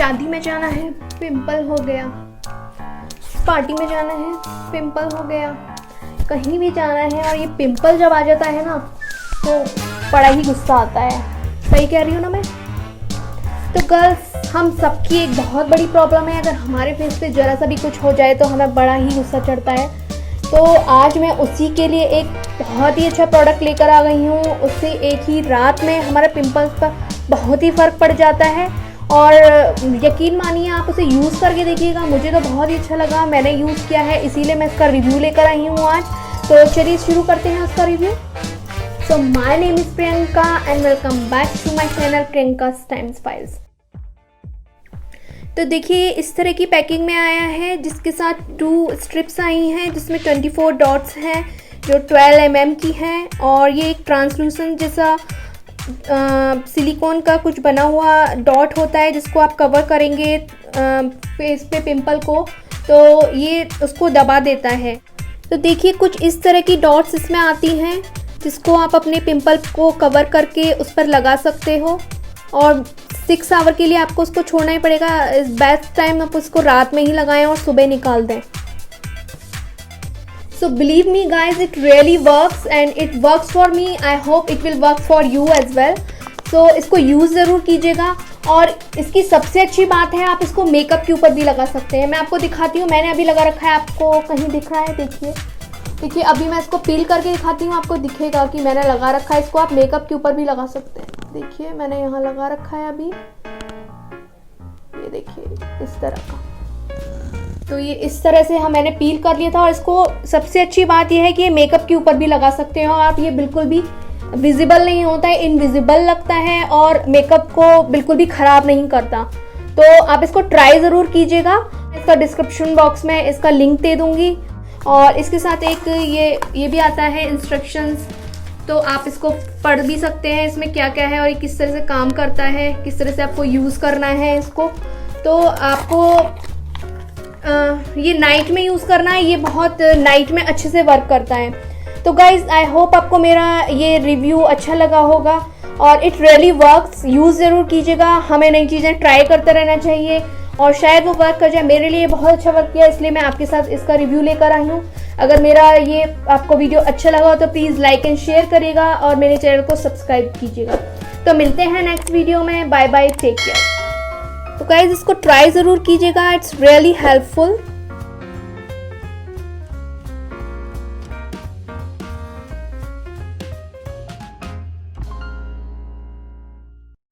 शादी में जाना है, पिंपल हो गया। पार्टी में जाना है, पिंपल हो गया। कहीं भी जाना है और ये पिंपल जब आ जाता है ना तो बड़ा ही गुस्सा आता है। सही कह रही हूँ ना मैं? तो गर्ल्स, हम सबकी एक बहुत बड़ी प्रॉब्लम है, अगर हमारे फेस पे ज़रा सा भी कुछ हो जाए तो हमें बड़ा ही गुस्सा चढ़ता है। तो आज मैं उसी के लिए एक बहुत ही अच्छा प्रोडक्ट लेकर आ गई हूँ। उससे एक ही रात में हमारे पिंपल्स पर बहुत ही फ़र्क पड़ जाता है और यकीन मानिए आप उसे यूज़ करके देखिएगा। मुझे तो बहुत ही अच्छा लगा, मैंने यूज़ किया है, इसीलिए मैं इसका रिव्यू लेकर आई हूँ आज। तो चलिए शुरू करते हैं उसका review. So my name is Priyanka and welcome back to my channel Priyanka's Times Files. तो देखिए इस तरह की पैकिंग में आया है, जिसके साथ 2 स्ट्रिप्स आई हैं जिसमें 24 डॉट्स हैं जो 12 mm की हैं। और ये एक ट्रांसलूसेंट जैसा सिलिकॉन का कुछ बना हुआ डॉट होता है जिसको आप कवर करेंगे फेस पे पिंपल को, तो ये उसको दबा देता है। तो देखिए कुछ इस तरह की डॉट्स इसमें आती हैं जिसको आप अपने पिंपल को कवर करके उस पर लगा सकते हो। और 6 आवर के लिए आपको उसको छोड़ना ही पड़ेगा। बेस्ट टाइम आप उसको रात में ही लगाएं और सुबह निकाल दें। So believe me guys, it really works and it works for me. I hope it will work for you as well. So इसको यूज़ ज़रूर कीजिएगा। और इसकी सबसे अच्छी बात है आप इसको मेकअप के ऊपर भी लगा सकते हैं। मैं आपको दिखाती हूँ, मैंने अभी लगा रखा है, आपको कहीं दिख रहा है? देखिए देखिए, अभी मैं इसको पील करके दिखाती हूँ, आपको दिखेगा कि मैंने लगा रखा है। इसको आप मेकअप के ऊपर भी लगा सकते हैं। देखिए मैंने यहाँ लगा रखा है अभी, ये देखिए इस तरह का। तो ये इस तरह से मैंने पील कर लिया था। और इसको सबसे अच्छी बात यह है कि ये मेकअप के ऊपर भी लगा सकते हो आप। ये बिल्कुल भी विजिबल नहीं होता है, इनविजिबल लगता है और मेकअप को बिल्कुल भी ख़राब नहीं करता। तो आप इसको ट्राई ज़रूर कीजिएगा। इसका डिस्क्रिप्शन बॉक्स में इसका लिंक दे दूँगी। और इसके साथ एक ये भी आता है इंस्ट्रक्शंस, तो आप इसको पढ़ भी सकते हैं इसमें क्या क्या है और ये किस तरह से काम करता है, किस तरह से आपको यूज़ करना है इसको। तो आपको ये नाइट में यूज़ करना है, ये बहुत नाइट में अच्छे से वर्क करता है। तो गाइज़ आई होप आपको मेरा ये रिव्यू अच्छा लगा होगा और इट रियली वर्क्स। यूज़ ज़रूर कीजिएगा, हमें नई चीज़ें ट्राई करते रहना चाहिए और शायद वो वर्क कर जाए। मेरे लिए बहुत अच्छा वर्क किया, इसलिए मैं आपके साथ इसका रिव्यू लेकर आई हूँ। अगर मेरा ये आपको वीडियो अच्छा लगा हो तो प्लीज़ लाइक एंड शेयर करिएगा और मेरे चैनल को सब्सक्राइब कीजिएगा। तो मिलते हैं नेक्स्ट वीडियो में। Bye bye, take care. तो गाइज इसको ट्राई ज़रूर कीजिएगा, इट्स रियली हेल्पफुल।